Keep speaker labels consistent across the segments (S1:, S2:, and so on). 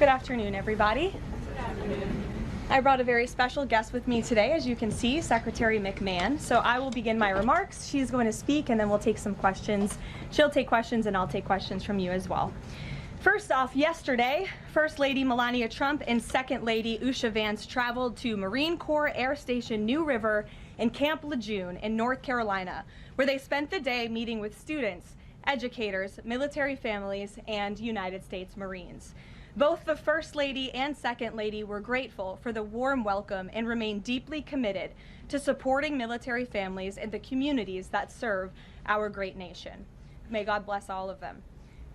S1: Good afternoon, everybody. I brought a very special guest with me today, as you can see, Secretary McMahon. So I will begin my remarks. She's going to speak, and then we'll take some questions. She'll take questions, and I'll take questions from you as well. First off, yesterday, First Lady Melania Trump and Second Lady Usha Vance traveled to Marine Corps Air Station New River in Camp Lejeune in North Carolina, where they spent the day meeting with students, educators, military families, and United States Marines. Both the First Lady and Second Lady were grateful for the warm welcome and remain deeply committed to supporting military families and the communities that serve our great nation. May God bless all of them.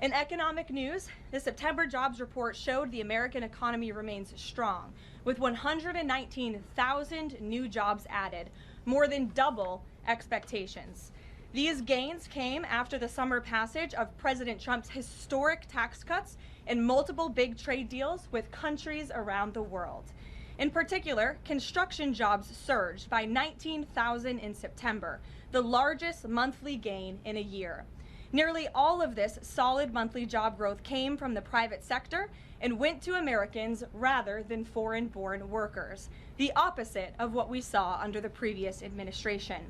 S1: In economic news, the September jobs report showed the American economy remains strong, with 119,000 new jobs added, more than double expectations. These gains came after the summer passage of President Trump's historic tax cuts and multiple big trade deals with countries around the world. In particular, construction jobs surged by 19,000 in September, the largest monthly gain in a year. Nearly all of this solid monthly job growth came from the private sector and went to Americans rather than foreign-born workers, the opposite of what we saw under the previous administration.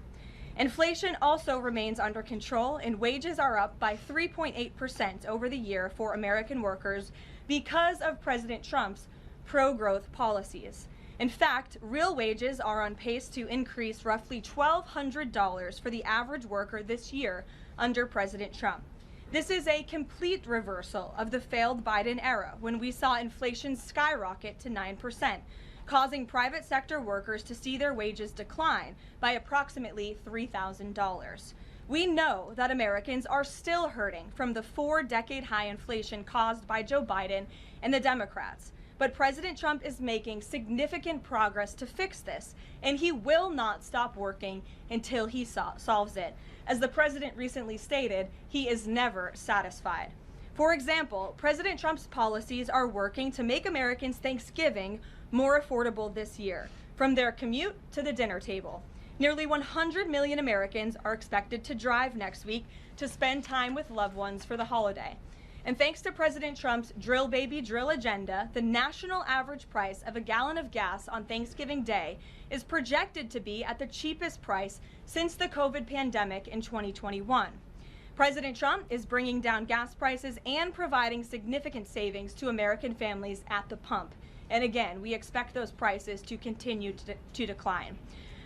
S1: Inflation also remains under control, and wages are up by 3.8% over the year for American workers because of President Trump's pro-growth policies. In fact, real wages are on pace to increase roughly $1,200 for the average worker this year under President Trump. This is a complete reversal of the failed Biden era, when we saw inflation skyrocket to 9%. Causing private sector workers to see their wages decline by approximately $3,000. We know that Americans are still hurting from the 4-decade high inflation caused by Joe Biden and the Democrats. But President Trump is making significant progress to fix this, and he will not stop working until he solves it. As the president recently stated, he is never satisfied. For example, President Trump's policies are working to make Americans' Thanksgiving more affordable this year, from their commute to the dinner table. Nearly 100 million Americans are expected to drive next week to spend time with loved ones for the holiday. And thanks to President Trump's drill baby drill agenda, the national average price of a gallon of gas on Thanksgiving Day is projected to be at the cheapest price since the COVID pandemic in 2021. President Trump is bringing down gas prices and providing significant savings to American families at the pump. And again, we expect those prices to continue to decline.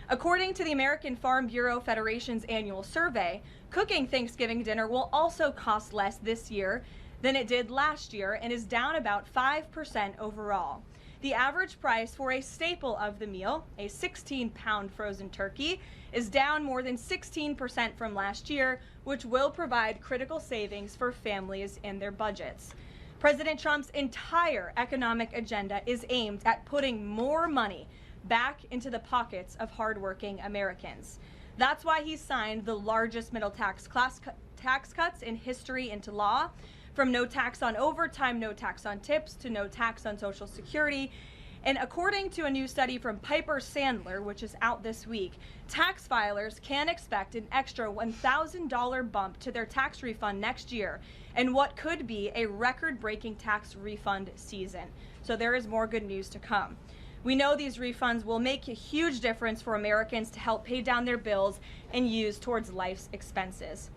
S1: According to the American Farm Bureau Federation's annual survey, cooking Thanksgiving dinner will also cost less this year than it did last year and is down about 5% overall. The average price for a staple of the meal, a 16-pound frozen turkey, is down more than 16% from last year, which will provide critical savings for families in their budgets. President Trump's entire economic agenda is aimed at putting more money back into the pockets of hardworking Americans. That's why he signed the largest middle tax cuts in history into law, from no tax on overtime, no tax on tips, to no tax on Social Security. And according to a new study from Piper Sandler, which is out this week, tax filers can expect an extra $1,000 bump to their tax refund next year, and what could be a record-breaking tax refund season. So there is more good news to come. We know these refunds will make a huge difference for Americans to help pay down their bills and use towards life's expenses.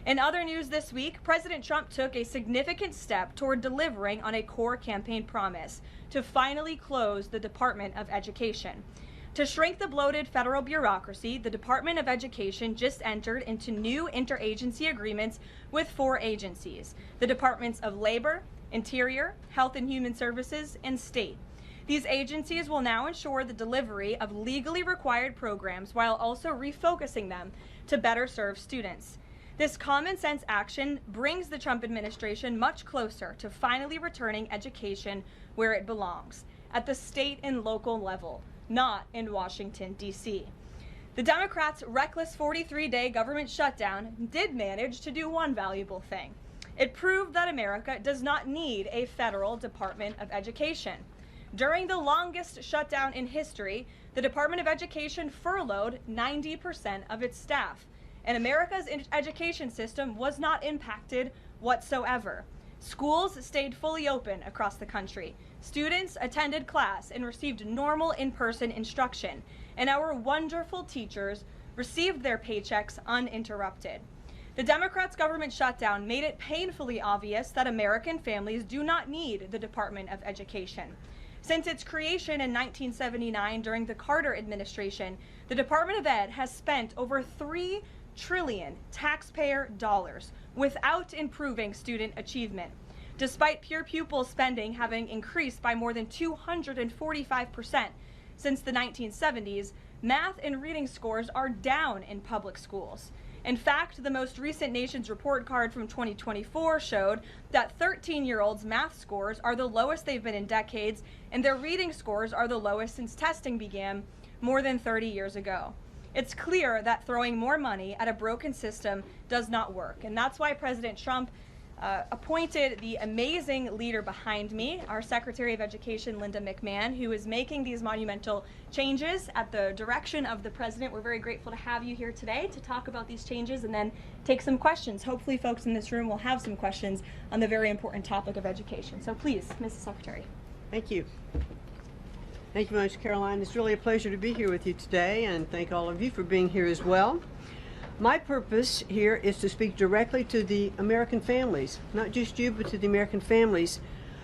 S1: In other news this week, President Trump took a significant step toward delivering on a core campaign promise to finally close the Department of Education. To shrink the bloated federal bureaucracy, the Department of Education just entered into new interagency agreements with 4 agencies: the Departments of Labor, Interior, Health and Human Services, and State. These agencies will now ensure the delivery of legally required programs while also refocusing them to better serve students. This common sense action brings the Trump administration much closer to finally returning education where it belongs, at the state and local level, not in Washington, D.C. The Democrats' reckless 43-day government shutdown did manage to do one valuable thing. It proved that America does not need a federal Department of Education. During the longest shutdown in history, the Department of Education furloughed 90% of its staff, and America's education system was not impacted whatsoever. Schools stayed fully open across the country. Students attended class and received normal in-person instruction, and our wonderful teachers received their paychecks uninterrupted. The Democrats' government shutdown made it painfully obvious that American families do not need the Department of Education. Since its creation in 1979 during the Carter administration, the Department of Ed has spent over $3 trillion taxpayer dollars without improving student achievement. Despite peer pupil spending having increased by more than 245% since the 1970s, math and reading scores are down in public schools. In fact, the most recent Nation's Report Card from 2024 showed that 13-year-olds' math scores are the lowest they've been in decades, and their reading scores are the lowest since testing began more than 30 years ago. It's clear that throwing more money at a broken system does not work, and that's why President Trump appointed the amazing leader behind me, our Secretary of Education, Linda McMahon, who is making these monumental changes at the direction of the president. We're very grateful to have you here today to talk about these changes and then take some questions. Hopefully folks in this room will have some questions on the very important topic of education. So please, Mrs. Secretary.
S2: Thank you. Thank you very much, Caroline. It's really a pleasure to be here with you today, and thank all of you for being here as well. My purpose here is to speak directly to the American families, not just you, but to the American families,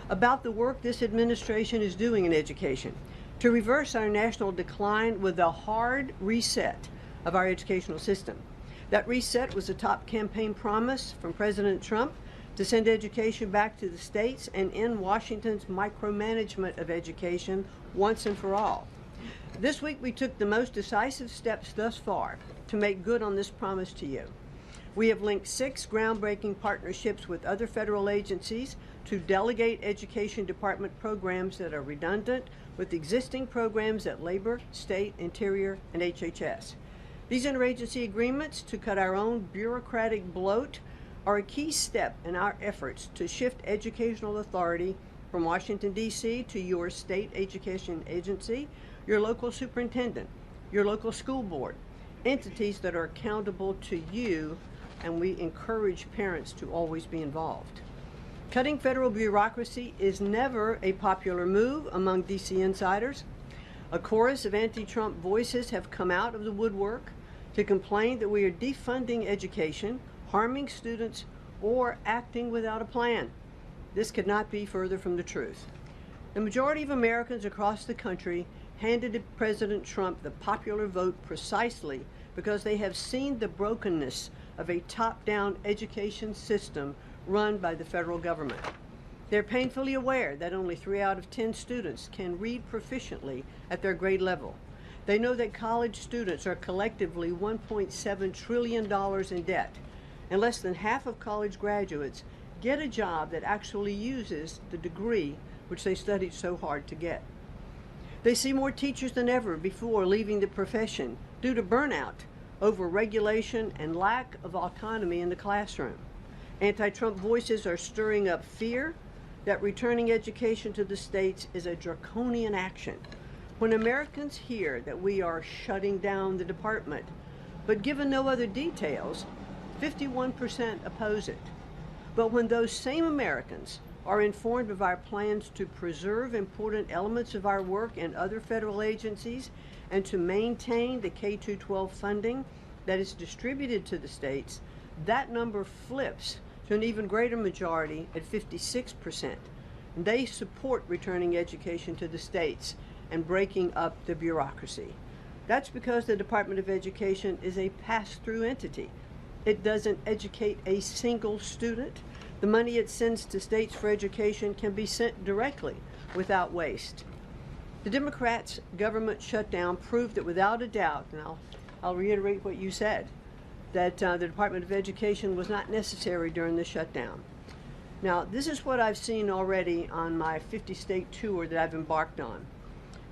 S2: about the work this administration is doing in education to reverse our national decline with a hard reset of our educational system. That reset was a top campaign promise from President Trump to send education back to the states and end Washington's micromanagement of education once and for all. This week we took the most decisive steps thus far to make good on this promise to you. We have linked 6 groundbreaking partnerships with other federal agencies to delegate education department programs that are redundant with existing programs at Labor, State, Interior, and HHS. These interagency agreements to cut our own bureaucratic bloat are a key step in our efforts to shift educational authority from Washington, D.C. to your state education agency, your local superintendent, your local school board, entities that are accountable to you, and we encourage parents to always be involved. Cutting federal bureaucracy is never a popular move among D.C. insiders. A chorus of anti-Trump voices have come out of the woodwork to complain that we are defunding education, harming students, or acting without a plan. This could not be further from the truth. The majority of Americans across the country handed President Trump the popular vote precisely because they have seen the brokenness of a top-down education system run by the federal government. They're painfully aware that only 3 out of 10 students can read proficiently at their grade level. They know that college students are collectively $1.7 trillion in debt, and less than half of college graduates get a job that actually uses the degree which they studied so hard to get. They see more teachers than ever before leaving the profession due to burnout, over-regulation, and lack of autonomy in the classroom. Anti-Trump voices are stirring up fear that returning education to the states is a draconian action. When Americans hear that we are shutting down the department, but given no other details, 51% oppose it. But when those same Americans are informed of our plans to preserve important elements of our work in other federal agencies and to maintain the K-12 funding that is distributed to the states, that number flips to an even greater majority at 56%. And they support returning education to the states and breaking up the bureaucracy. That's because the Department of Education is a pass-through entity. It doesn't educate a single student. The money it sends to states for education can be sent directly without waste. The Democrats' government shutdown proved that without a doubt, and I'll reiterate what you said, that the Department of Education was not necessary during the shutdown. Now, this is what I've seen already on my 50-state tour that I've embarked on.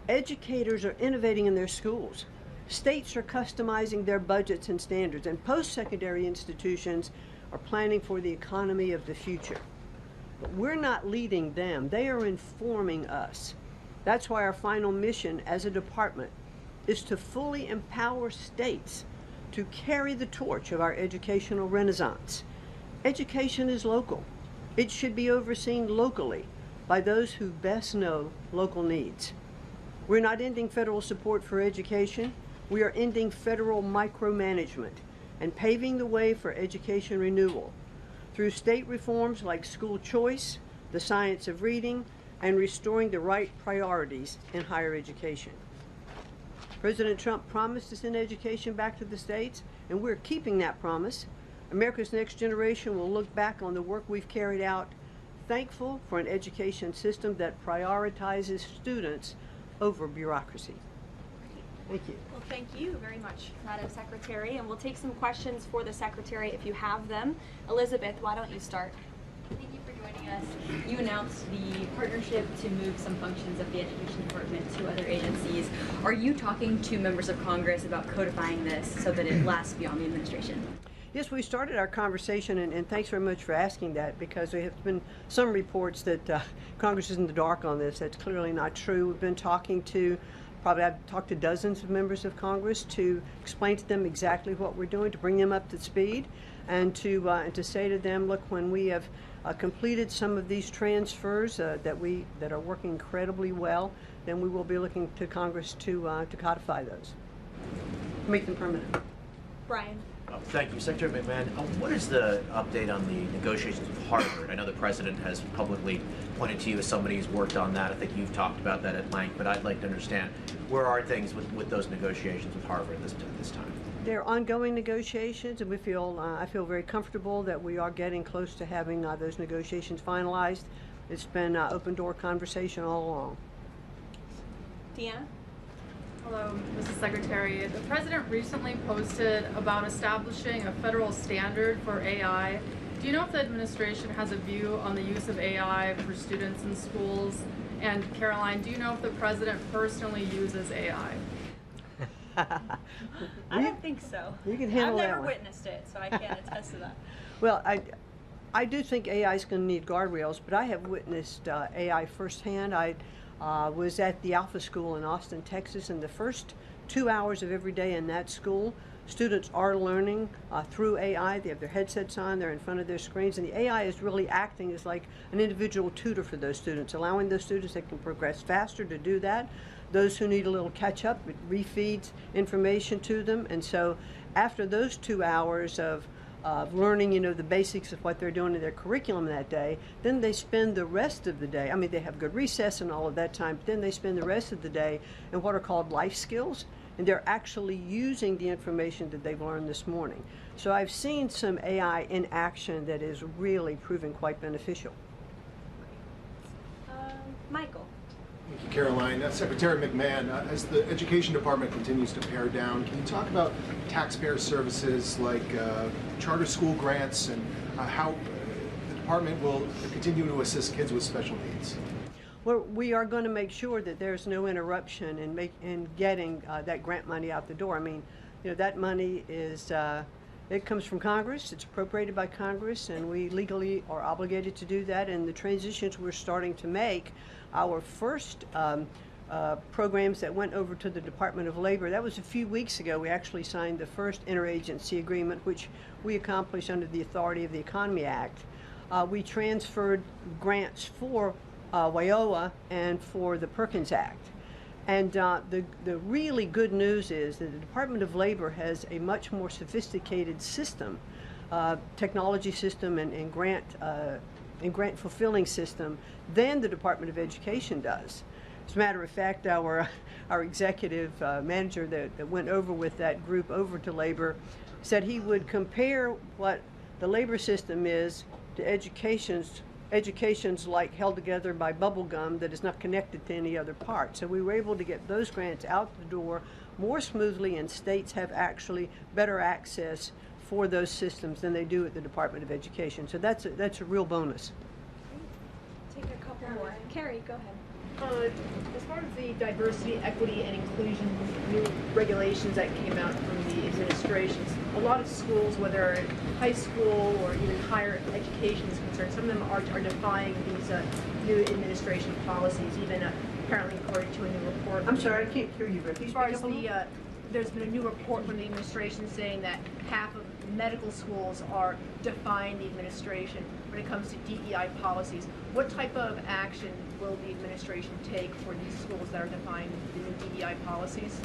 S2: Educators are innovating in their schools. States are customizing their budgets and standards, and post-secondary institutions are planning for the economy of the future. But we're not leading them. They are informing us. That's why our final mission as a department is to fully empower states to carry the torch of our educational renaissance. Education is local. It should be overseen locally by those who best know local needs. We're not ending federal support for education. We are ending federal micromanagement and paving the way for education renewal through state reforms like school choice, the science of reading, and restoring the right priorities in higher education. President Trump promised to send education back to the states, and we're keeping that promise. America's next generation will look back on the work we've carried out, thankful for an education system that prioritizes students over bureaucracy. Thank you.
S1: Well, thank you very much, Madam Secretary, and we'll take some questions for the Secretary if you have them. Elizabeth, why don't you start?
S3: Thank you for joining us. You announced the partnership to move some functions of the Education Department to other agencies. Are you talking to members of Congress about codifying this so that it lasts beyond the administration?
S2: Yes, we started our conversation, and thanks very much for asking that, because there have been some reports that Congress is in the dark on this. That's clearly not true. We've been talking to, I've talked to dozens of members of Congress to explain to them exactly what we're doing, to bring them up to speed, and to say to them, look, when we have completed some of these transfers that are working incredibly well, then we will be looking to Congress to codify those, make them permanent.
S1: Brian.
S4: Thank you. Secretary McMahon, what is the update on the negotiations with Harvard? I know the President has publicly pointed to you as somebody who's worked on that. I think you've talked about that at length, but I'd like to understand, where are things with those negotiations with Harvard this time?
S2: They're ongoing negotiations, and I feel very comfortable that we are getting close to having those negotiations finalized. It's been open door conversation all along.
S1: Deanna?
S5: Hello, Mrs. Secretary. The President recently posted about establishing a federal standard for AI. Do you know if the administration has a view on the use of AI for students in schools? And Caroline, do you know if the President personally uses AI?
S1: I don't think so.
S2: You can handle that
S1: I've never
S2: one.
S1: witnessed it, so I can't attest to that.
S2: Well, I do think AI is going to need guardrails, but I have witnessed AI firsthand. I was at the Alpha School in Austin, Texas, and the first 2 hours of every day in that school, students are learning through AI. They have their headsets on, they're in front of their screens, and the AI is really acting as like an individual tutor for those students, allowing those students that can progress faster to do that. Those who need a little catch up, it refeeds information to them. And so after those 2 hours of learning, the basics of what they're doing in their curriculum that day, then they spend the rest of the day, I mean, they have good recess and all of that time, but then they spend the rest of the day in what are called life skills, and they're actually using the information that they've learned this morning. So I've seen some AI in action that is really proving quite beneficial.
S1: Michael.
S6: Thank you, Caroline. Secretary McMahon, as the Education Department continues to pare down, can you talk about taxpayer services like charter school grants and how the department will continue to assist kids with special needs?
S2: Well, we are going to make sure that there's no interruption in getting that grant money out the door. I mean, that money is, it comes from Congress, it's appropriated by Congress, and we legally are obligated to do that. And the transitions we're starting to make, our first programs that went over to the Department of Labor, that was a few weeks ago. We actually signed the first interagency agreement, which we accomplished under the authority of the Economy Act. We transferred grants for WIOA and for the Perkins Act. And the really good news is that the Department of Labor has a much more sophisticated system, technology system and grant fulfilling system than the Department of Education does. As a matter of fact, our executive manager that went over with that group over to Labor said he would compare what the labor system is to education's like held together by bubble gum that is not connected to any other part. So we were able to get those grants out the door more smoothly, and states have actually better access for those systems than they do at the Department of Education. So that's a real bonus.
S1: Take a couple more. Carrie, go ahead.
S7: As far as the diversity, equity, and inclusion new regulations that came out from the administrations, a lot of schools, whether high school or even higher education is concerned, some of them are defying these new administration policies, even apparently according to a new report.
S2: I'm sorry, I can't hear you.
S7: As far as there's been a new report from the administration saying that half of medical schools are defying the administration when it comes to DEI policies. What type of action will the administration take for these schools that are defying the new DEI policies?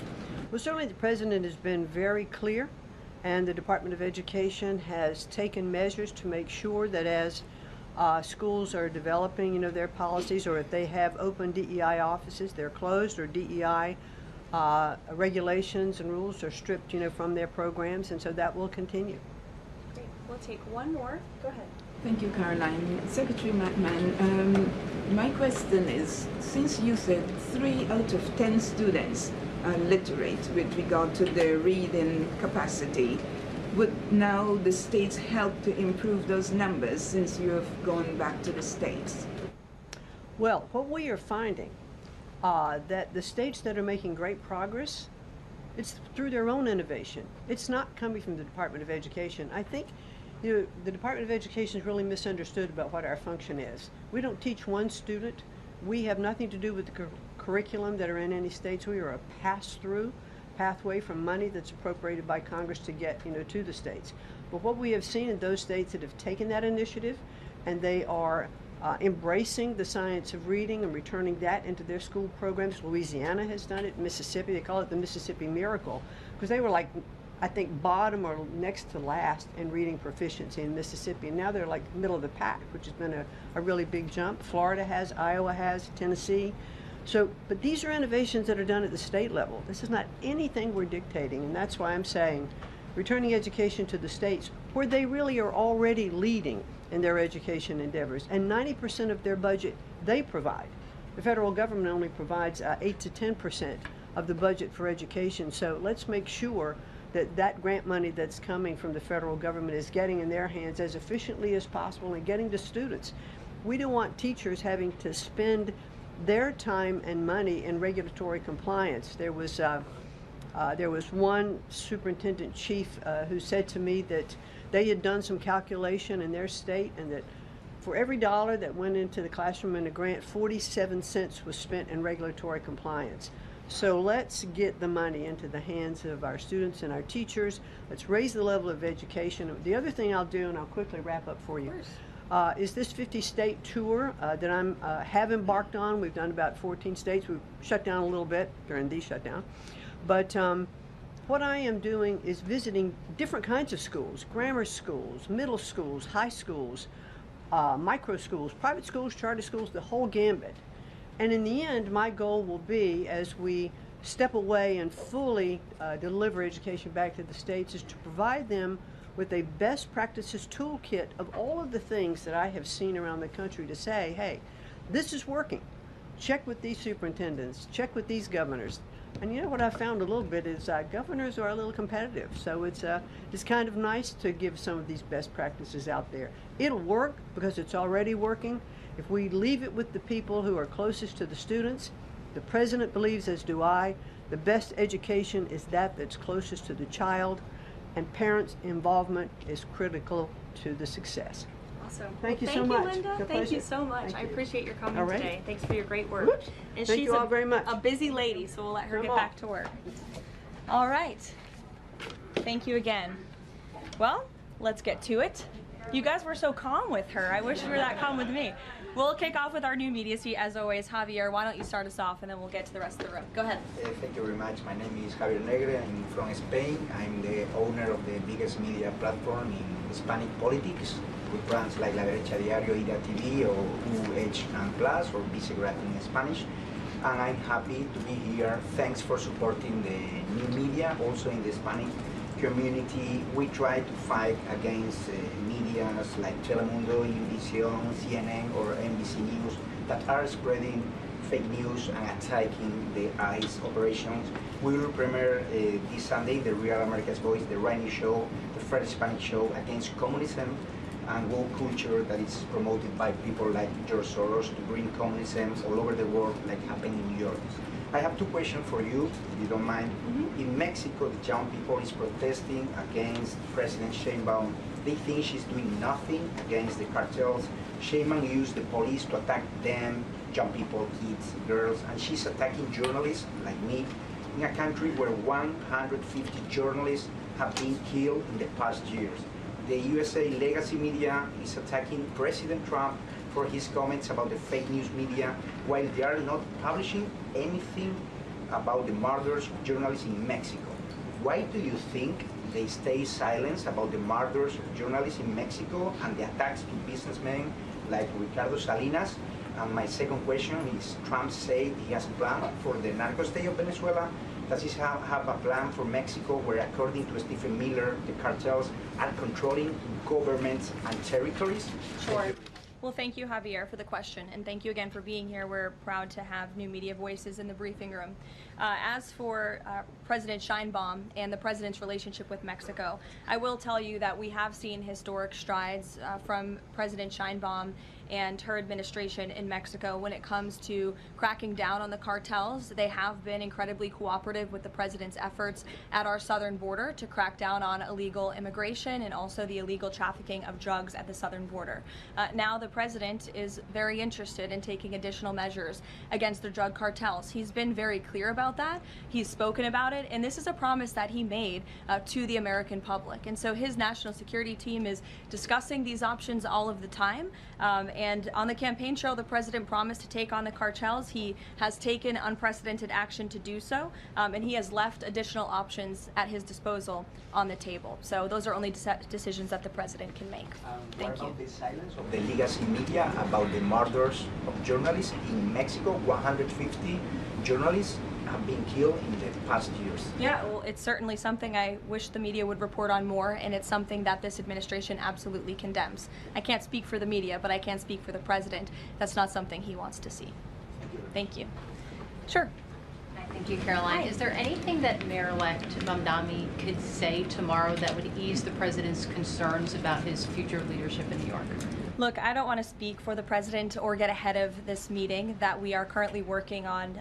S2: Well, certainly the president has been very clear, and the Department of Education has taken measures to make sure that as schools are developing, their policies, or if they have open DEI offices, they're closed, or DEI regulations and rules are stripped, from their programs, and so that will continue.
S1: Great. We'll take one more. Go ahead.
S8: Thank you, Caroline. Secretary McMahon, my question is, since you said 3 out of 10 students are literate with regard to their reading capacity, would now the states help to improve those numbers since you have gone back to the states?
S2: Well, what we are finding that the states that are making great progress, it's through their own innovation. It's not coming from the Department of Education. I think the Department of Education is really misunderstood about what our function is. We don't teach one student. We have nothing to do with the curriculum that are in any states. We are a pass-through pathway from money that's appropriated by Congress to get to the states. But what we have seen in those states that have taken that initiative and they are embracing the science of reading and returning that into their school programs. Louisiana has done it. Mississippi, they call it the Mississippi Miracle, because they were like, I think, bottom or next to last in reading proficiency in Mississippi, and now they're like middle of the pack, which has been a really big jump. Florida has, Iowa has, Tennessee. So, but these are innovations that are done at the state level. This is not anything we're dictating, and that's why I'm saying returning education to the states where they really are already leading in their education endeavors, and 90% of their budget they provide. The federal government only provides 8 to 10% of the budget for education, so let's make sure that that grant money that's coming from the federal government is getting in their hands as efficiently as possible and getting to students. We don't want teachers having to spend their time and money in regulatory compliance. There was one superintendent chief who said to me that they had done some calculation in their state, and that for every dollar that went into the classroom in a grant, 47 cents was spent in regulatory compliance. So let's get the money into the hands of our students and our teachers. Let's raise the level of education. The other thing I'll do, and I'll quickly wrap up for you, is this 50-state tour that I have embarked on. We've done about 14 states. We've shut down a little bit during the shutdown. But what I am doing is visiting different kinds of schools, grammar schools, middle schools, high schools, micro schools, private schools, charter schools, the whole gambit. And in the end, my goal will be, as we step away and fully deliver education back to the states, is to provide them with a best practices toolkit of all of the things that I have seen around the country to say, hey, this is working. Check with these superintendents, check with these governors. And you know what I found a little bit is governors are a little competitive, so it's kind of nice to give some of these best practices out there. It'll work because it's already working. If we leave it with the people who are closest to the students, the president believes, as do I, the best education is that's closest to the child, and parents' involvement is critical to the success.
S1: Awesome.
S2: Thank you so much.
S1: Thank you, Linda. Thank you so much. I appreciate your coming
S2: All right.
S1: today. Thanks for your great work.
S2: Whoops.
S1: And
S2: Thank
S1: she's
S2: you all very much.
S1: a busy lady, so we'll let her
S2: Come
S1: get
S2: on.
S1: back to work. All right. Thank you again. Well, let's get to it. You guys were so calm with her. I wish you were that calm with me. We'll kick off with our new media suite as always. Javier, why don't you start us off and then we'll get to the rest of the room. Go ahead.
S9: Thank you very much. My name is Javier Negre. I'm from Spain. I'm the owner of the biggest media platform in Hispanic politics, with brands like La Derecha Diario, Ira TV, or UH Plus, or Vicegrad in Spanish. And I'm happy to be here. Thanks for supporting the new media, also in the Hispanic community. We try to fight against media like Telemundo, Univision, CNN, or NBC News that are spreading fake news and attacking the ICE operations. We will premiere this Sunday the Real America's Voice, the Rainy Show, the first Hispanic show against communism and woke culture that is promoted by people like George Soros to bring communism all over the world, like happened in New York. I have two questions for you, if you don't mind. In Mexico, the young people is protesting against President Sheinbaum. They think she's doing nothing against the cartels. Sheinbaum used the police to attack them, young people, kids, girls, and she's attacking journalists like me in a country where 150 journalists have been killed in the past years. The USA legacy media is attacking President Trump for his comments about the fake news media, while they are not publishing anything about the murders of journalists in Mexico. Why do you think they stay silent about the murders of journalists in Mexico and the attacks to businessmen like Ricardo Salinas? And my second question is, Trump said he has a plan for the narco state of Venezuela. Does he have a plan for Mexico where, according to Stephen Miller, the cartels are controlling governments and territories?
S1: Sure. Well, thank you, Javier, for the question, and thank you again for being here. We're proud to have new media voices in the briefing room. As for President Sheinbaum and the president's relationship with Mexico, I will tell you that we have seen historic strides from President Sheinbaum and her administration in Mexico when it comes to cracking down on the cartels. They have been incredibly cooperative with the president's efforts at our southern border to crack down on illegal immigration and also the illegal trafficking of drugs at the southern border. Now the president is very interested in taking additional measures against the drug cartels. He's been very clear about that. He's spoken about it, and this is a promise that he made to the American public. And so his national security team is discussing these options all of the time. And on the campaign trail, the president promised to take on the cartels. He has taken unprecedented action to do so, and he has left additional options at his disposal on the table. So those are only decisions that the president can make. Thank you.
S9: What about the silence of the legacy media about the murders of journalists in Mexico? 150 journalists have been killed in the past years.
S1: Yeah, well, it's certainly something I wish the media would report on more, and it's something that this administration absolutely condemns. I can't speak for the media, but I can speak for the president. That's not something he wants to see. Thank you. Sure.
S10: Thank you, Caroline.
S1: Hi.
S10: Is there anything that Mayor-elect Mamdani could say tomorrow that would ease the president's concerns about his future leadership in New York?
S1: Look, I don't want to speak for the president or get ahead of this meeting that we are currently working on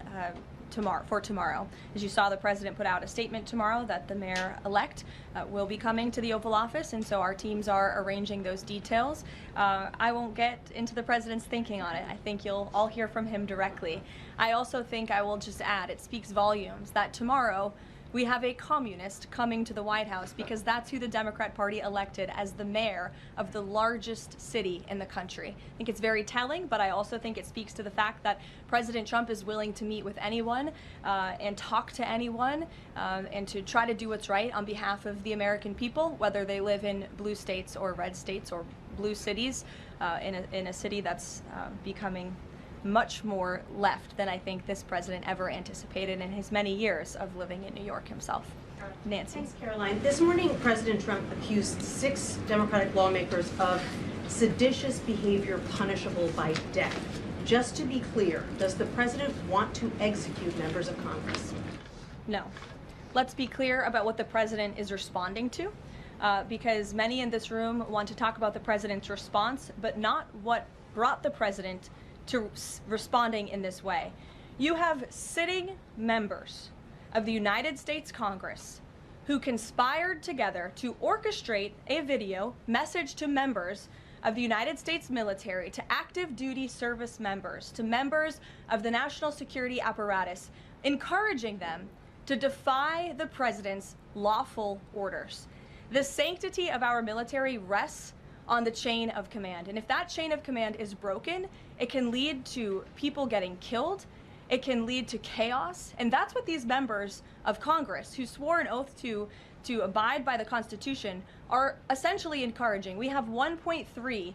S1: tomorrow. As you saw, the president put out a statement tomorrow that the mayor-elect will be coming to the Oval Office, and so our teams are arranging those details. I won't get into the president's thinking on it. I think you'll all hear from him directly. I also think I will just add, it speaks volumes that tomorrow we have a communist coming to the White House, because that's who the Democrat Party elected as the mayor of the largest city in the country. I think it's very telling, but I also think it speaks to the fact that President Trump is willing to meet with anyone and talk to anyone and to try to do what's right on behalf of the American people, whether they live in blue states or red states or blue cities, in a city that's becoming much more left than I think this president ever anticipated in his many years of living in New York himself. Nancy.
S11: Thanks, Caroline. This morning, President Trump accused 6 Democratic lawmakers of seditious behavior punishable by death. Just to be clear, does the president want to execute members of Congress?
S1: No. Let's be clear about what the president is responding to, because many in this room want to talk about the president's response, but not what brought the president to responding in this way. You have sitting members of the United States Congress who conspired together to orchestrate a video message to members of the United States military, to active duty service members, to members of the national security apparatus, encouraging them to defy the president's lawful orders. The sanctity of our military rests on the chain of command. And if that chain of command is broken, it can lead to people getting killed. It can lead to chaos. And that's what these members of Congress who swore an oath to abide by the Constitution are essentially encouraging. We have 1.3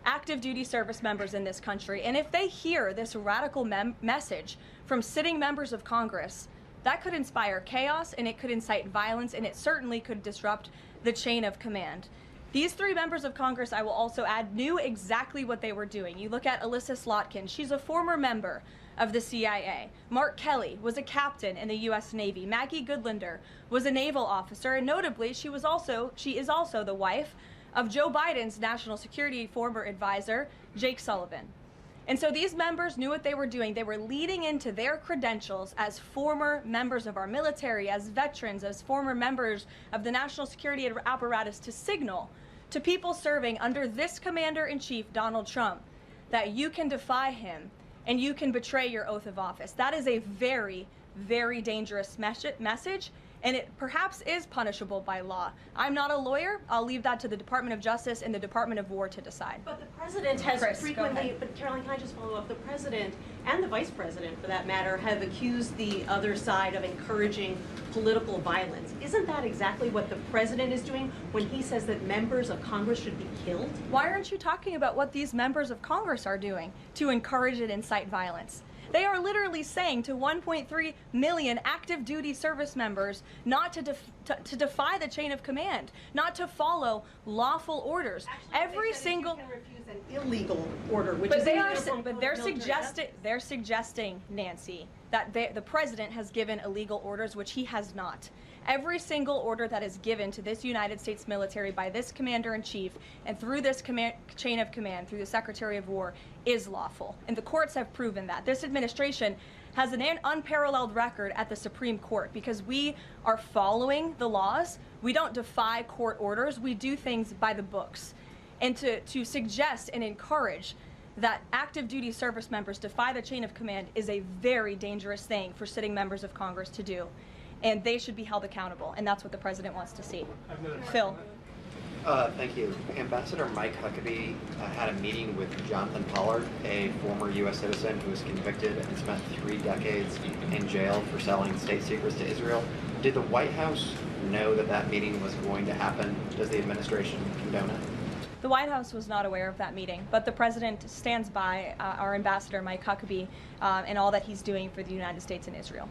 S1: active duty service members in this country. And if they hear this radical message from sitting members of Congress, that could inspire chaos, and it could incite violence, and it certainly could disrupt the chain of command. These 3 members of Congress, I will also add, knew exactly what they were doing. You look at Alyssa Slotkin. She's a former member of the CIA. Mark Kelly was a captain in the U.S. Navy. Maggie Goodlander was a naval officer, and notably, she is also the wife of Joe Biden's national security former advisor, Jake Sullivan. And so these members knew what they were doing. They were leading into their credentials as former members of our military, as veterans, as former members of the national security apparatus to signal to people serving under this commander-in-chief, Donald Trump, that you can defy him and you can betray your oath of office. That is a very, very dangerous message, and it perhaps is punishable by law. I'm not a lawyer. I'll leave that to the Department of Justice and the Department of War to decide.
S11: But the president has
S1: Chris, go
S11: frequently,
S1: ahead.
S11: but Caroline, can I just follow up? The president and the vice president, for that matter, have accused the other side of encouraging political violence. Isn't that exactly what the president is doing when he says that members of Congress should be killed?
S1: Why aren't you talking about what these members of Congress are doing to encourage and incite violence? They are literally saying to 1.3 million active duty service members not to defy the chain of command, not to follow lawful orders. Every single
S11: You can refuse an illegal order, which
S1: but
S11: is
S1: they
S11: in
S1: are
S11: uniform
S1: but
S11: code
S1: they're
S11: of military
S1: suggesting they're suggesting, Nancy, that the president has given illegal orders, which he has not. Every single order that is given to this United States military by this commander-in-chief and through this chain of command, through the Secretary of War, is lawful. And the courts have proven that. This administration has an unparalleled record at the Supreme Court because we are following the laws. We don't defy court orders. We do things by the books. And to suggest and encourage that active duty service members defy the chain of command is a very dangerous thing for sitting members of Congress to do. And they should be held accountable, and that's what the president wants to see. Phil.
S12: Thank you. Ambassador Mike Huckabee had a meeting with Jonathan Pollard, a former U.S. citizen who was convicted and spent 3 decades in jail for selling state secrets to Israel. Did the White House know that that meeting was going to happen? Does the administration condone it?
S1: The White House was not aware of that meeting, but the president stands by our ambassador, Mike Huckabee, and all that he's doing for the United States and Israel.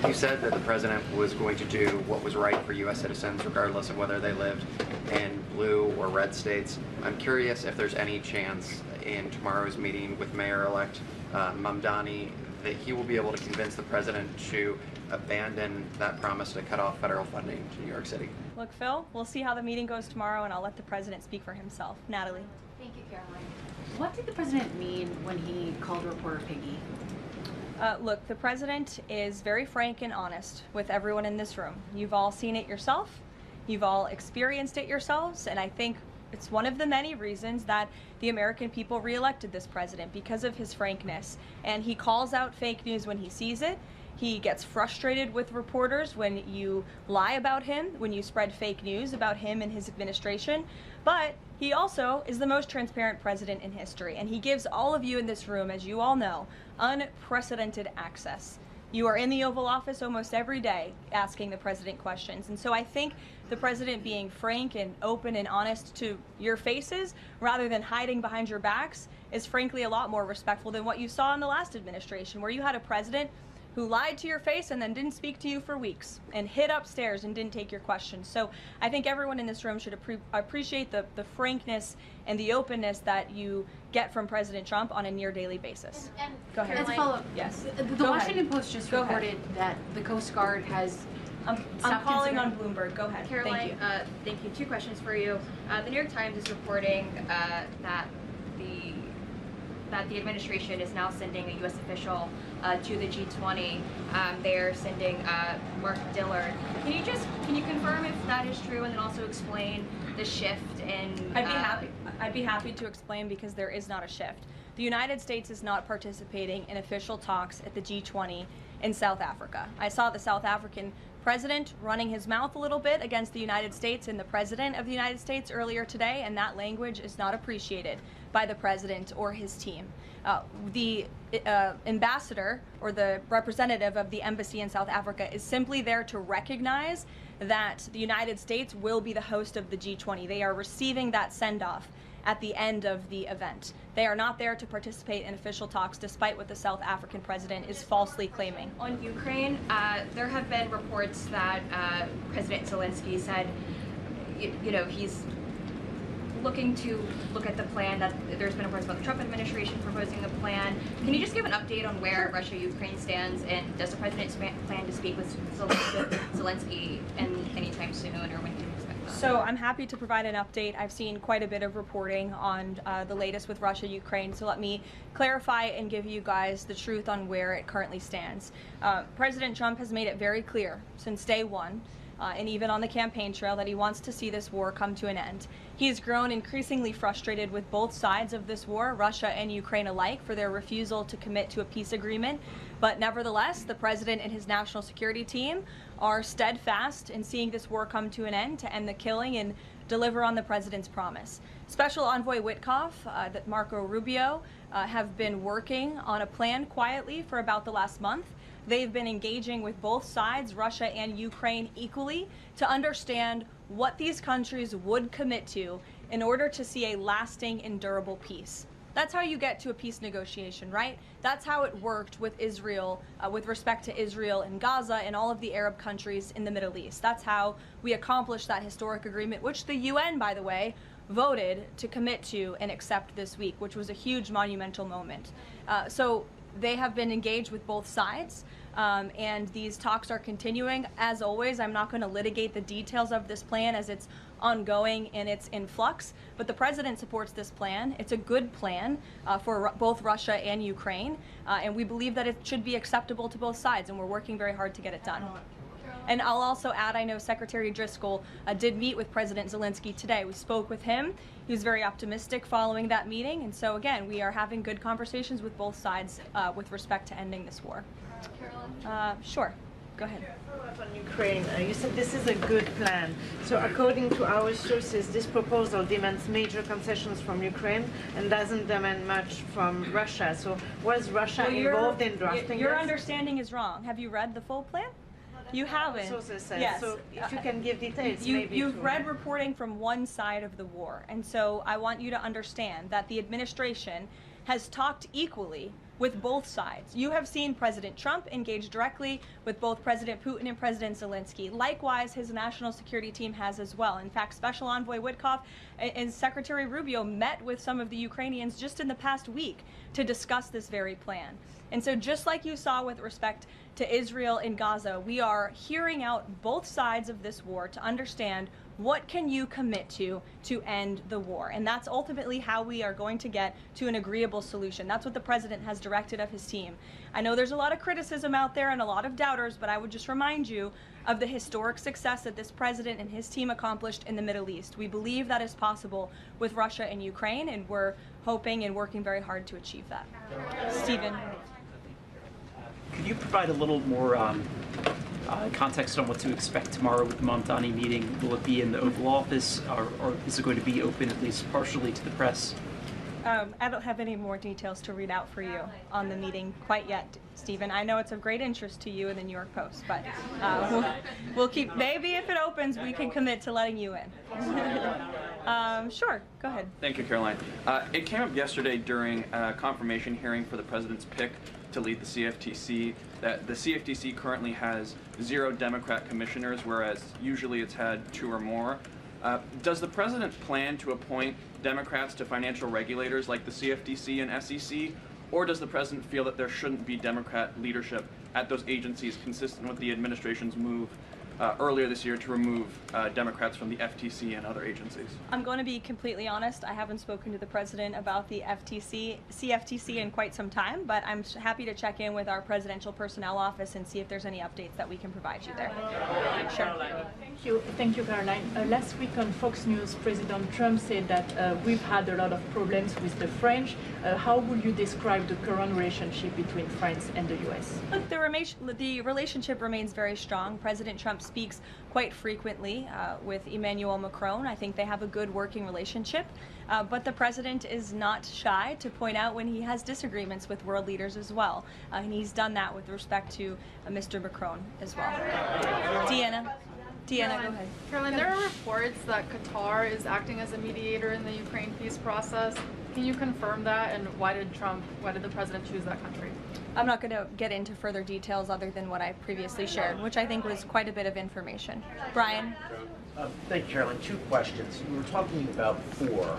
S12: You said that the president was going to do what was right for U.S. citizens, regardless of whether they lived in blue or red states. I'm curious if there's any chance in tomorrow's meeting with Mayor-elect Mamdani that he will be able to convince the president to abandon that promise to cut off federal funding to New York City.
S1: Look, Phil, we'll see how the meeting goes tomorrow, and I'll let the president speak for himself. Natalie.
S10: Thank you, Caroline. What did the president mean when he called reporter piggy?
S1: Look, the president is very frank and honest with everyone in this room. You've all seen it yourself. You've all experienced it yourselves, and I think it's one of the many reasons that the American people reelected this president, because of his frankness. And he calls out fake news when he sees it. He gets frustrated with reporters when you lie about him, when you spread fake news about him and his administration. But he also is the most transparent president in history, and he gives all of you in this room, as you all know, unprecedented access. You are in the Oval Office almost every day asking the president questions. And so I think the president being frank and open and honest to your faces rather than hiding behind your backs is frankly a lot more respectful than what you saw in the last administration, where you had a president who lied to your face and then didn't speak to you for weeks and hid upstairs and didn't take your questions. So I think everyone in this room should appreciate the frankness and the openness that you get from President Trump on a near daily basis.
S10: And
S1: Go ahead.
S10: As a follow-up,
S1: Yes.
S10: The
S1: Go
S10: Washington
S1: ahead.
S10: Post just
S1: Go ahead.
S10: reported that the Coast Guard has
S1: I'm
S10: stopped
S1: calling on
S10: considering-
S1: Bloomberg. Go ahead.
S3: Caroline,
S1: Thank you.
S3: thank you. 2 questions for you. The New York Times is reporting that the administration is now sending a U.S. official to the G20. They're sending Mark Dillard. Can you confirm if that is true, and then also explain the shift in?
S1: I'd be happy to explain, because there is not a shift. The United States is not participating in official talks at the G20 in South Africa. I saw the South African president running his mouth a little bit against the United States and the president of the United States earlier today, and that language is not appreciated by the president or his team. The ambassador or the representative of the embassy in South Africa is simply there to recognize that the United States will be the host of the G20. They are receiving that send-off at the end of the event. They are not there to participate in official talks, despite what the South African president is falsely claiming.
S3: On Ukraine, there have been reports that President Zelensky said, he's looking to look at the plan, that there's been reports about the Trump administration proposing a plan. Can you just give an update on where Russia-Ukraine stands, and does the president plan to speak with Zelensky anytime soon, or when can you expect that?
S1: So I'm happy to provide an update. I've seen quite a bit of reporting on the latest with Russia, Ukraine, so let me clarify and give you guys the truth on where it currently stands. President Trump has made it very clear since day one and even on the campaign trail, that he wants to see this war come to an end. He has grown increasingly frustrated with both sides of this war, Russia and Ukraine alike, for their refusal to commit to a peace agreement. But nevertheless, the president and his national security team are steadfast in seeing this war come to an end, to end the killing and deliver on the president's promise. Special Envoy Witkoff, Marco Rubio, have been working on a plan quietly for about the last month. They've been engaging with both sides, Russia and Ukraine, equally to understand what these countries would commit to in order to see a lasting and durable peace. That's how you get to a peace negotiation, right? That's how it worked with Israel, with respect to Israel and Gaza and all of the Arab countries in the Middle East. That's how we accomplished that historic agreement, which the UN, by the way, voted to commit to and accept this week, which was a huge monumental moment. So they have been engaged with both sides, and these talks are continuing. As always, I'm not going to litigate the details of this plan as it's ongoing and it's in flux, but the president supports this plan. It's a good plan for both Russia and Ukraine, and we believe that it should be acceptable to both sides, and we're working very hard to get it done. And I'll also add, I know Secretary Driscoll did meet with President Zelensky today. We spoke with him. He was very optimistic following that meeting. And so, again, we are having good conversations with both sides with respect to ending this war.
S13: Caroline?
S1: Sure. Go ahead.
S13: Follow up on Ukraine. You said this is a good plan. So according to our sources, this proposal demands major concessions from Ukraine and doesn't demand much from Russia. So was Russia involved in drafting
S1: Your
S13: this?
S1: understanding is wrong. Have you read the full plan? You haven't.
S13: Sources said.
S1: Yes.
S13: So if you can give details,
S1: You've read reporting from one side of the war, and so I want you to understand that the administration has talked equally with both sides. You have seen President Trump engage directly with both President Putin and President Zelensky. Likewise, his national security team has as well. In fact, Special Envoy Witkoff and Secretary Rubio met with some of the Ukrainians just in the past week to discuss this very plan. And so just like you saw with respect to Israel and Gaza, we are hearing out both sides of this war to understand what can you commit to end the war. And that's ultimately how we are going to get to an agreeable solution. That's what the president has directed of his team. I know there's a lot of criticism out there and a lot of doubters, but I would just remind you of the historic success that this president and his team accomplished in the Middle East. We believe that is possible with Russia and Ukraine, and we're hoping and working very hard to achieve that. Stephen.
S14: Could you provide a little more context on what to expect tomorrow with the Mamdani meeting? Will it be in the Oval Office, or is it going to be open at least partially to the press?
S1: I don't have any more details to read out for you on the meeting quite yet, Stephen. I know it's of great interest to you and the New York Post, but we'll keep, maybe if it opens, we can commit to letting you in. Sure, go ahead.
S15: Thank you, Caroline. It came up yesterday during a confirmation hearing for the president's pick to lead the CFTC that the CFTC currently has 0 Democrat commissioners, whereas usually it's had 2 or more. Does the president plan to appoint Democrats to financial regulators like the CFTC and SEC, or does the president feel that there shouldn't be Democrat leadership at those agencies, consistent with the administration's move earlier this year to remove Democrats from the FTC and other agencies?
S1: I'm going to be completely honest. I haven't spoken to the president about the CFTC in quite some time, but I'm happy to check in with our presidential personnel office and see if there's any updates that we can provide you there. Sure.
S16: Thank you, Caroline. Last week on Fox News, President Trump said that we've had a lot of problems with the French. How would you describe the current relationship between France and the U.S.?
S1: Look, the relationship remains very strong. President Trump speaks quite frequently with Emmanuel Macron. I think they have a good working relationship, but the president is not shy to point out when he has disagreements with world leaders as well, and he's done that with respect to Mr. Macron as well. Deanna, go ahead.
S5: Caroline, there are reports that Qatar is acting as a mediator in the Ukraine peace process. Can you confirm that, and why did the president choose that country?
S1: I'm not going to get into further details other than what I previously shared, which I think was quite a bit of information. Brian?
S4: Thank you, Caroline. 2 questions. We were talking about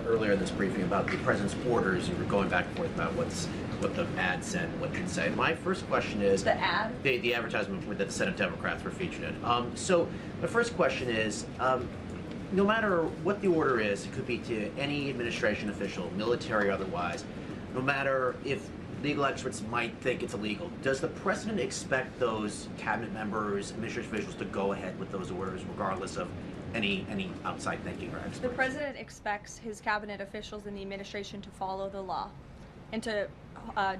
S4: earlier in this briefing about the president's orders. You were going back and forth about what the ad said, what it didn't say. My first question is...
S1: The ad?
S4: The advertisement that the Senate Democrats were featured in. So my first question is, no matter what the order is, it could be to any administration official, military or otherwise, no matter if legal experts might think it's illegal. Does the president expect those cabinet members, administrative officials to go ahead with those orders regardless of any outside thinking or experts?
S1: The president expects his cabinet officials and the administration to follow the law and to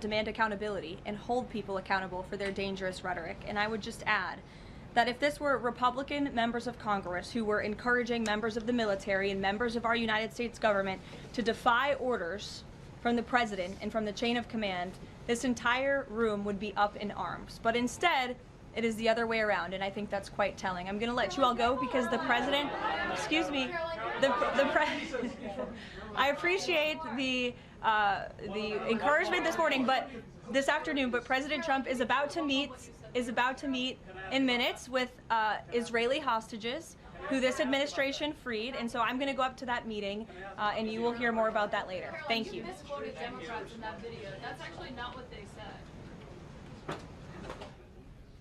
S1: demand accountability and hold people accountable for their dangerous rhetoric. And I would just add that if this were Republican members of Congress who were encouraging members of the military and members of our United States government to defy orders from the president and from the chain of command, this entire room would be up in arms. But instead, it is the other way around, and I think that's quite telling. I'm going to let you all go because the president, excuse me, I appreciate the encouragement this morning, but this afternoon. But President Trump is about to meet in minutes with Israeli hostages who this administration freed, and so I'm going to go up to that meeting, and you will hear more about that later. Thank you.
S5: Misquoted Democrats in that video. That's actually not what they said.